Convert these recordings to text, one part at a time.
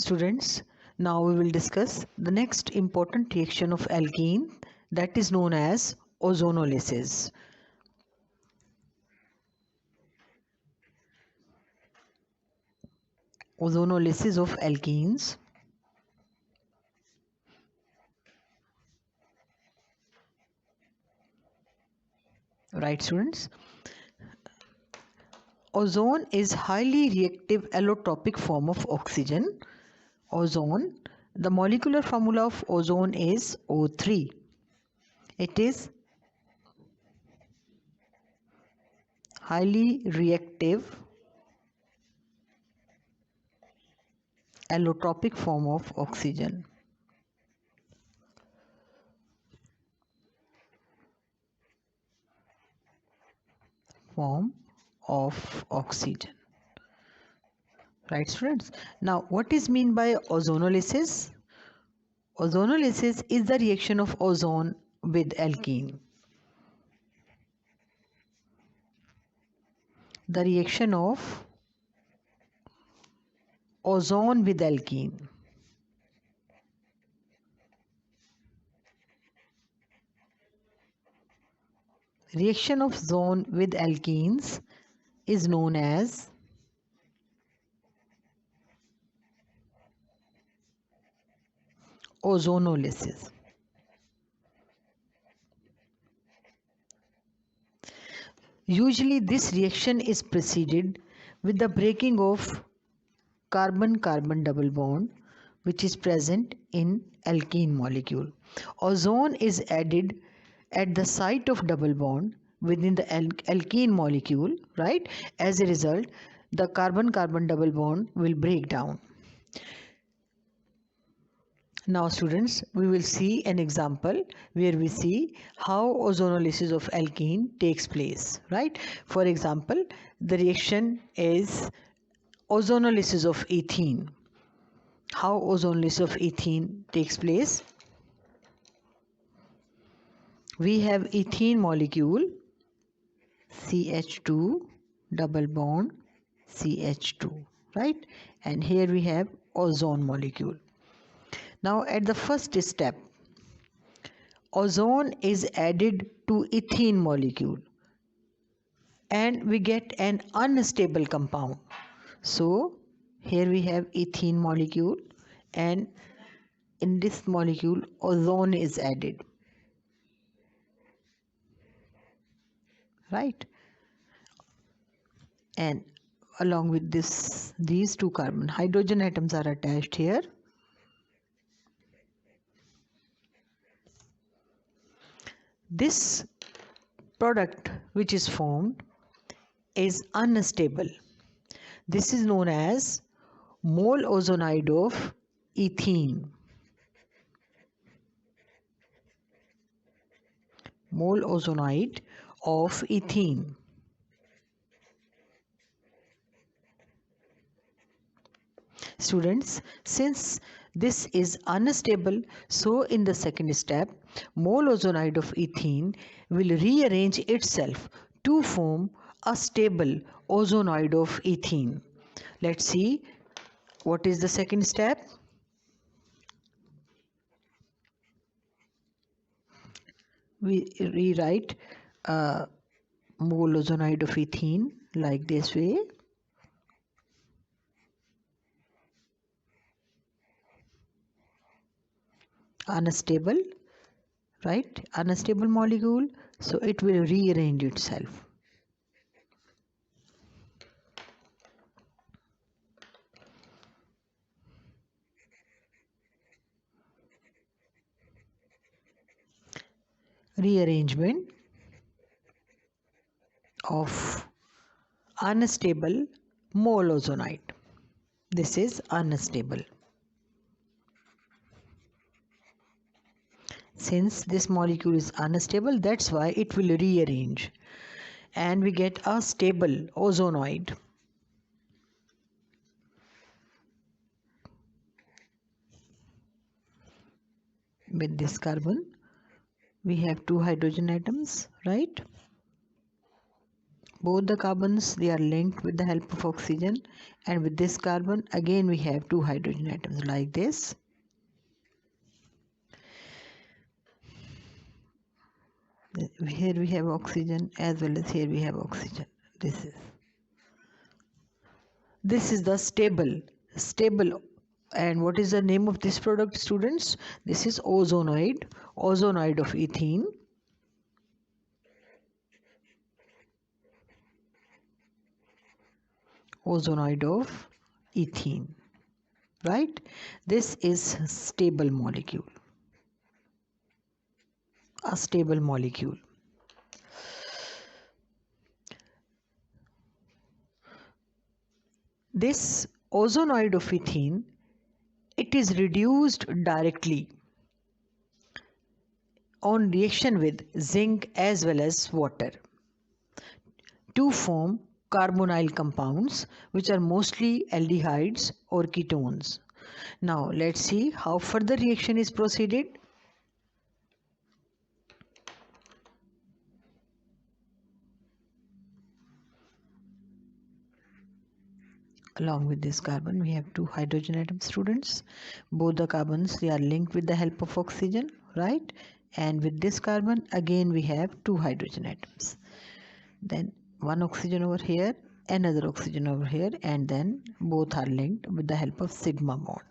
Students, now we will discuss the next important reaction of alkene, that is known as ozonolysis. Ozonolysis of alkenes. Right, students? Ozone is highly reactive allotropic form of oxygen. Ozone, the molecular formula of ozone is O3. It is highly reactive allotropic form of oxygen. Form of oxygen. Right, students? Now, what is mean by ozonolysis? Ozonolysis is the reaction of ozone with alkene. The reaction of ozone with alkene. Reaction of ozone with alkenes is known as ozonolysis. Usually this reaction is preceded with the breaking of carbon-carbon double bond which is present in alkene molecule. Ozone is added at the site of double bond within the alkene molecule, right? As a result, the carbon-carbon double bond will break down. Now students, we will see an example where we see how ozonolysis of alkene takes place, right? For example, the reaction is ozonolysis of ethene. How ozonolysis of ethene takes place? We have ethene molecule CH2 double bond CH2, right? And here we have ozone molecule. Now at the first step, ozone is added to ethene molecule and we get an unstable compound. So here we have ethene molecule and in this molecule ozone is added, right? And along with this, these two carbon hydrogen atoms are attached here. This product which is formed is unstable. This is known as mole ozonide of ethene. Mole ozonide of ethene. Students, since this is unstable, so in the second step, mole ozonide of ethene will rearrange itself to form a stable ozonide of ethene. Let's see what is the second step. We rewrite mole ozonide of ethene like this way. Unstable, right? Unstable molecule, so it will rearrange itself. Rearrangement of unstable mole ozonide. This is unstable. Since this molecule is unstable, that's why it will rearrange and we get a stable ozonoid. With this carbon, we have two hydrogen atoms, right? Both the carbons, they are linked with the help of oxygen, and with this carbon again we have two hydrogen atoms like this. Here we have oxygen as well as here we have oxygen. This is the stable. And what is the name of this product, students? This is ozonoid of ethene. Ozonoid of ethene, right? This is stable molecule, a stable molecule. This ozonoid of ethene, it is reduced directly on reaction with zinc as well as water to form carbonyl compounds, which are mostly aldehydes or ketones. Now let's see how further reaction is proceeded. Along with this carbon we have two hydrogen atoms, students. Both the carbons, they are linked with the help of oxygen, right? And with this carbon again we have two hydrogen atoms. Then one oxygen over here, another oxygen over here, and then both are linked with the help of sigma bond.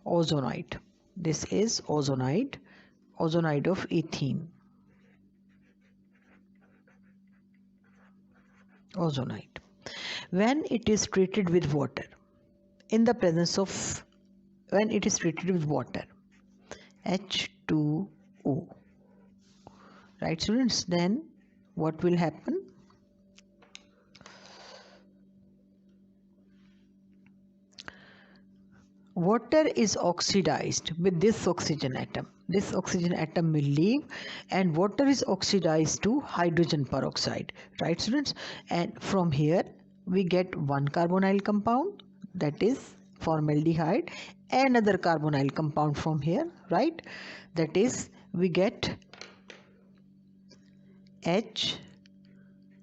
Ozonoid. This is ozonoid of ethene. Ozonoid. When it is treated with water, in the presence of, when it is treated with water, H2O, right students, then what will happen? Water is oxidized with this oxygen atom. This oxygen atom will leave and water is oxidized to hydrogen peroxide, right students? And from here we get one carbonyl compound, that is formaldehyde, another carbonyl compound from here, right? That is, we get H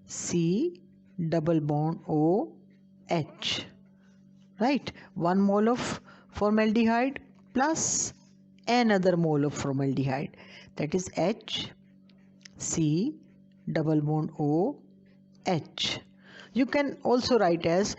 C double bond OH, right? 1 mole of formaldehyde plus another mole of formaldehyde, that is H C double bond OH. You can also write as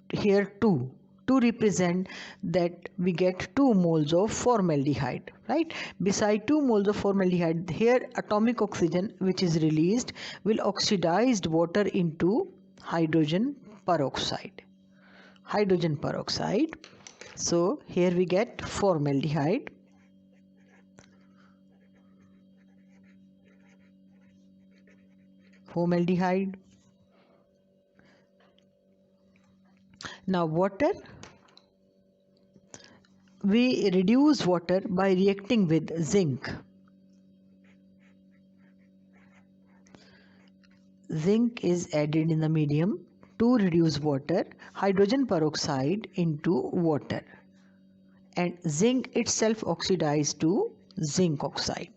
here 2 to represent that we get 2 moles of formaldehyde, right? Beside 2 moles of formaldehyde, here atomic oxygen which is released will oxidize water into hydrogen peroxide. So here we get formaldehyde, Now water, we reduce water by reacting with zinc. Zinc is added in the medium to reduce water, hydrogen peroxide into water, and zinc itself oxidized to zinc oxide.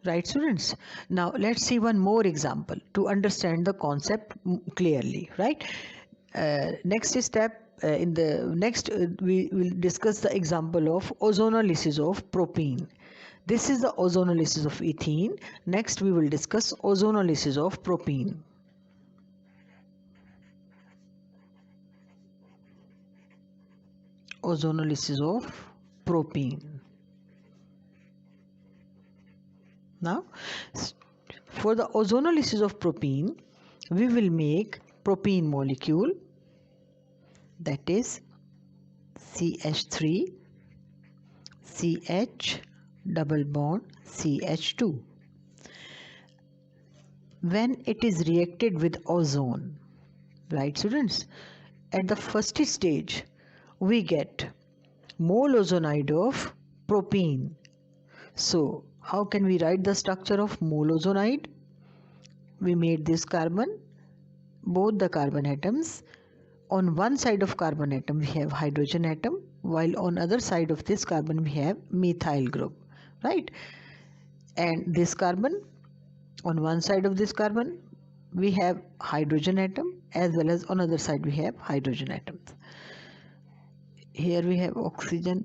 Right students? Now let's see one more example to understand the concept clearly, right? Next step, we will discuss the example of ozonolysis of propene. This is the ozonolysis of ethene. Next we will discuss ozonolysis of propene. Ozonolysis of propene. Now, for the ozonolysis of propene, we will make propene molecule, that is CH3 CH double bond CH2. When it is reacted with ozone, right students, at the first stage we get mole ozonoid of propene. So how can we write the structure of mole ozonoid? We made this carbon, both the carbon atoms. On one side of carbon atom we have hydrogen atom, while on other side of this carbon we have methyl group, right? And this carbon, On one side of this carbon we have hydrogen atom, as well as on other side we have hydrogen atoms. Here we have oxygen,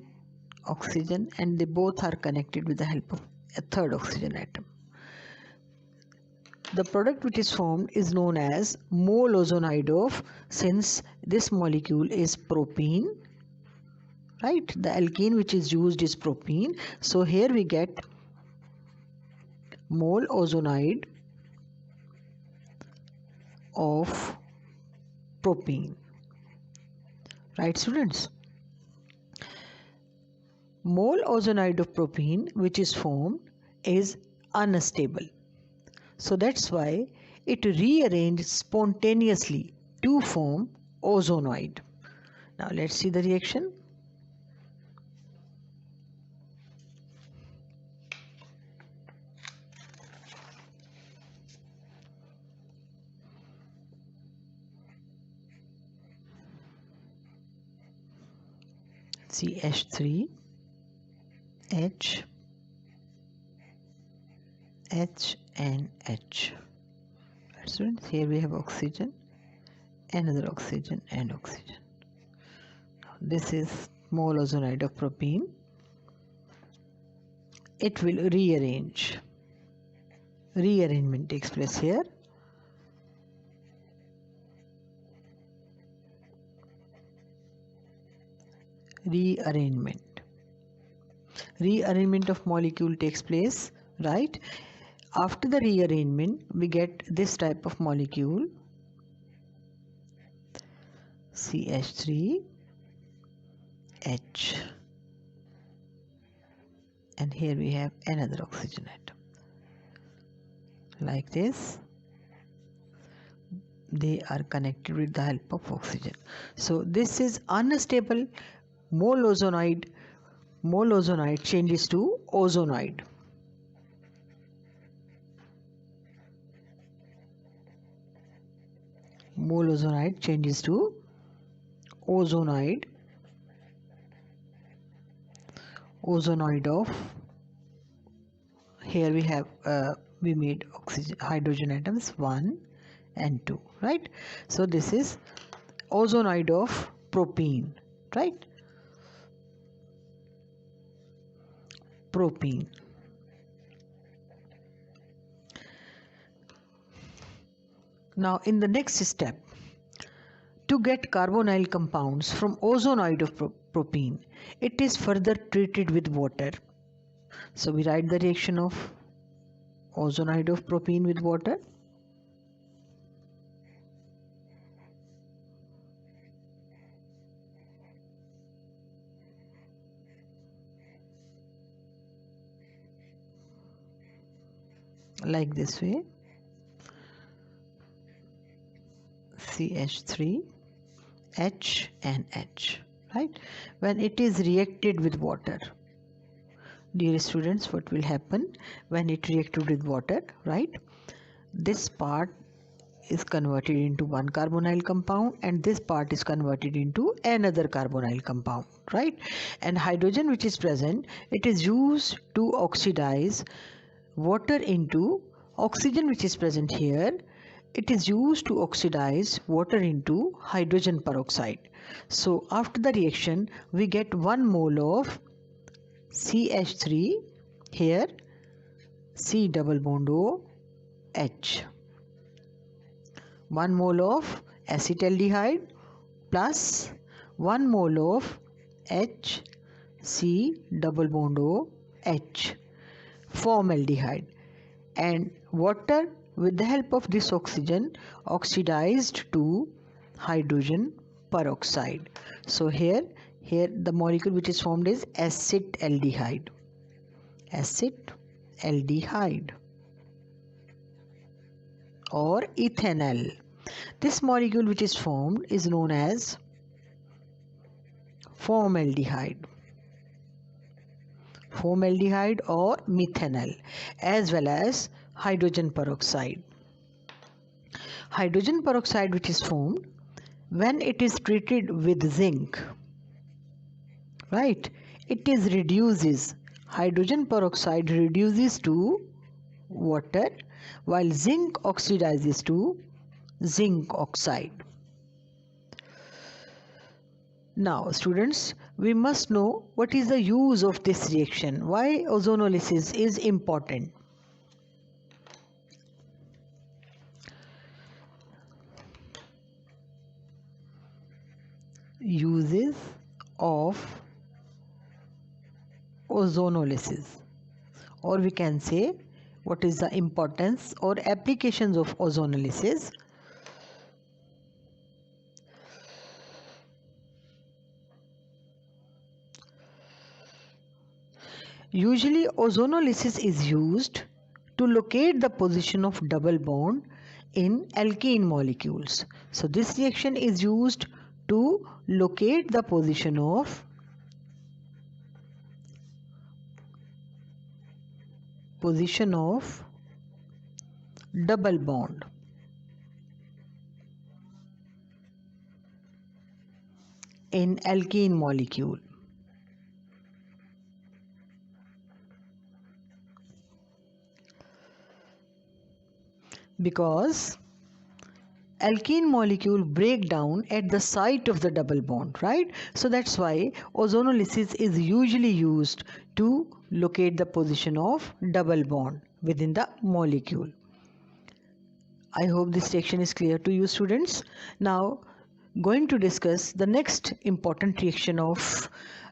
and they both are connected with the help of a third oxygen atom. The product which is formed is known as mole ozonide of, since this molecule is propene, right? The alkene which is used is propene. So here we get mole ozonide of propene, right students? Mole ozonide of propene which is formed is unstable. So that's why it rearranges spontaneously to form ozonoid. Now let's see the reaction. CH3 H H and H. Students, here we have oxygen, another oxygen and oxygen. This is mole ozonide of propene. It will rearrange. Rearrangement takes place here. Rearrangement of molecule takes place, right? After the rearrangement we get this type of molecule, CH3 H, and here we have another oxygen atom like this. They are connected with the help of oxygen. So this is unstable mole ozonide. Mole ozonide changes to ozonoid. Mole ozonide changes to ozonoid. Ozonoid of, here we have we made oxygen hydrogen atoms 1 and 2, right? So this is ozonoid of propene, right? Propene. Now in the next step, to get carbonyl compounds from ozonoid of propene, it is further treated with water. So we write the reaction of ozonoid of propene with water. Like this way, CH3 H and H, right? When it is reacted with water, dear students, what will happen when it reacted with water, right? This part is converted into one carbonyl compound and this part is converted into another carbonyl compound, right? And hydrogen which is present, it is used to oxidize water into oxygen which is present here. It is used to oxidize water into hydrogen peroxide. So after the reaction we get 1 mole of CH3, here C double bond O H, 1 mole of acetaldehyde plus 1 mole of H C double bond O H, formaldehyde, and water with the help of this oxygen oxidized to hydrogen peroxide. So here the molecule which is formed is acetaldehyde. Acetaldehyde or ethanol. This molecule which is formed is known as formaldehyde or methanol, as well as hydrogen peroxide. Hydrogen peroxide which is formed when it is treated with zinc, right? It reduces, hydrogen peroxide reduces to water while zinc oxidizes to zinc oxide. Now students, we must know what is the use of this reaction, why ozonolysis is important. Uses of ozonolysis, or we can say what is the importance or applications of ozonolysis. Usually ozonolysis is used to locate the position of double bond in alkene molecules. So this reaction is used to locate the position of double bond in alkene molecule. Because alkene molecule break down at the site of the double bond, right? So that's why ozonolysis is usually used to locate the position of double bond within the molecule. I hope this section is clear to you students. Now going to discuss the next important reaction of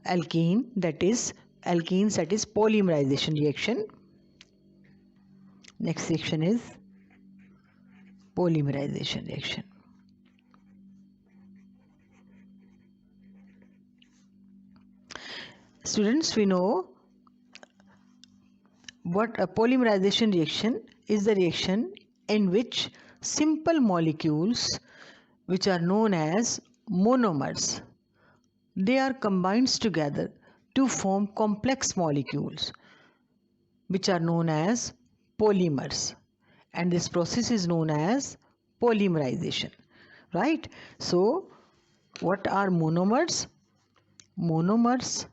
alkene, that is polymerization reaction. Next reaction is polymerization reaction. Students, we know what a polymerization reaction is, the reaction in which simple molecules, which are known as monomers, they are combined together to form complex molecules which are known as polymers, and this process is known as polymerization, right? So what are monomers? Monomers,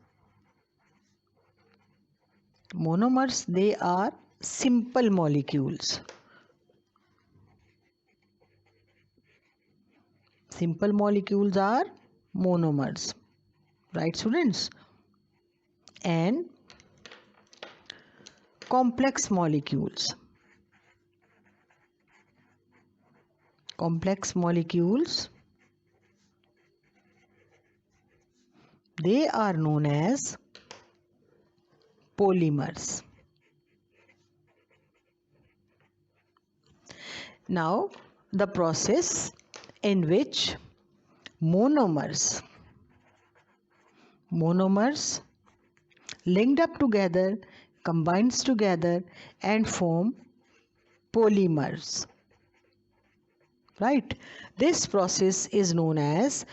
they are simple molecules. Simple molecules are monomers, right students? And complex molecules, they are known as polymers. Now the process in which monomers linked up together, combines together and form polymers, right? This process is known as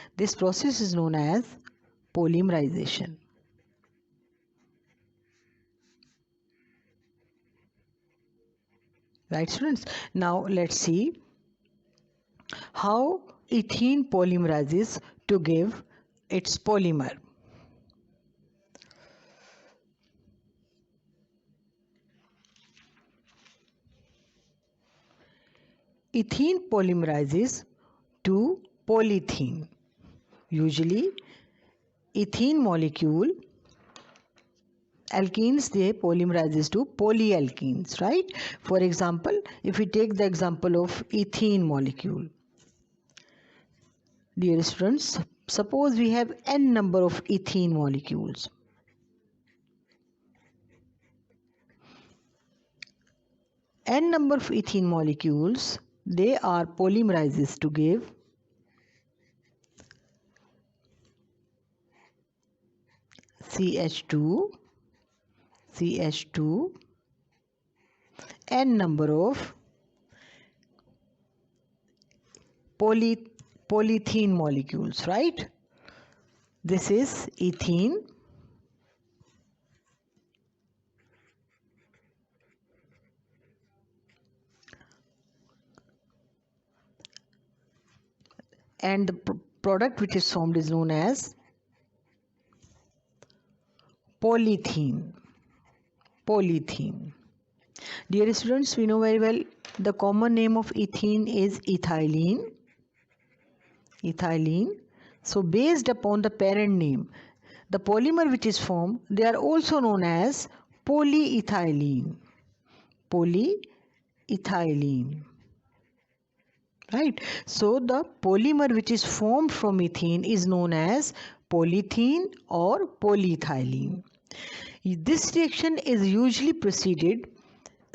polymerization. Right students? Now let's see how ethene polymerizes to give its polymer. Ethene polymerizes to polyethene. Usually ethene molecule, alkenes, they polymerizes to polyalkenes, right? For example, if we take the example of ethene molecule, dear students, suppose we have n number of ethene molecules. N number of ethene molecules, they are polymerizes to give CH2, n number of polyethene molecules, right? This is ethene, and the product which is formed is known as polyethene. Dear students, we know very well The common name of ethene is ethylene. Ethylene. So based upon the parent name, the polymer which is formed, they are also known as polyethylene. Polyethylene. Right. So the polymer which is formed from ethene is known as polyethene or polyethylene. This reaction is usually preceded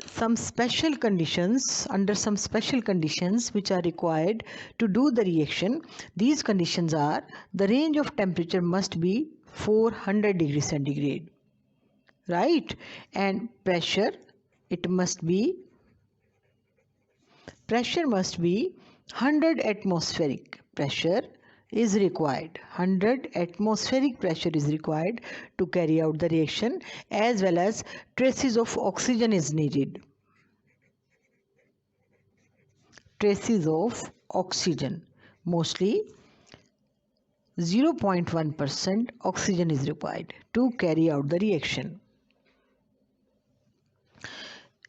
some special conditions under some special conditions which are required to do the reaction. These conditions are: the range of temperature must be 400 degrees centigrade, right? And pressure must be 100 atmospheric pressure is required. 100 atmospheric pressure is required to carry out the reaction, as well as traces of oxygen is needed. Traces of oxygen, mostly 0.1% oxygen is required to carry out the reaction.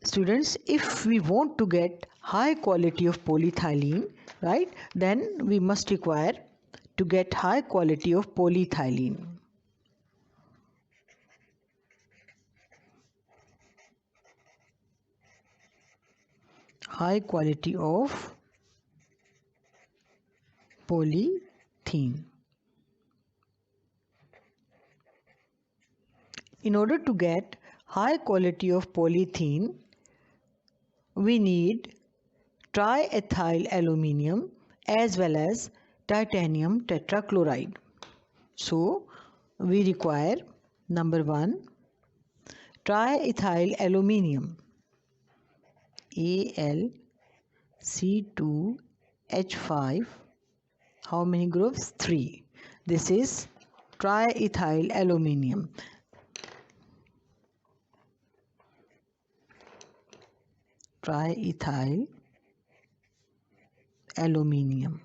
Students, if we want to get high quality of polyethylene, right, then we must require to get high quality of polyethylene. High quality of polyethylene. In order to get high quality of polyethylene, we need triethyl aluminium as well as titanium tetrachloride. So we require number 1, triethyl aluminium, Al(C2H5). How many groups? 3. This is triethyl aluminium. Triethyl aluminium.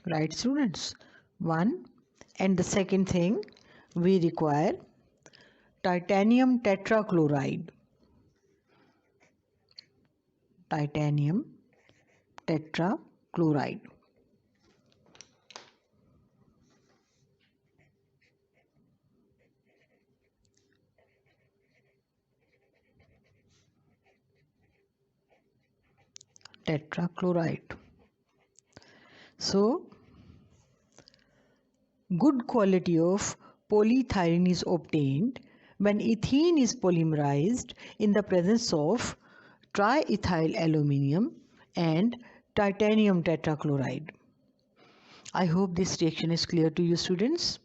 Right, students? 1. And the second thing, we require titanium tetrachloride. Titanium tetrachloride. Tetrachloride. So, good quality of polyethylene is obtained when ethene is polymerized in the presence of triethyl aluminium and titanium tetrachloride. I hope this reaction is clear to you, students.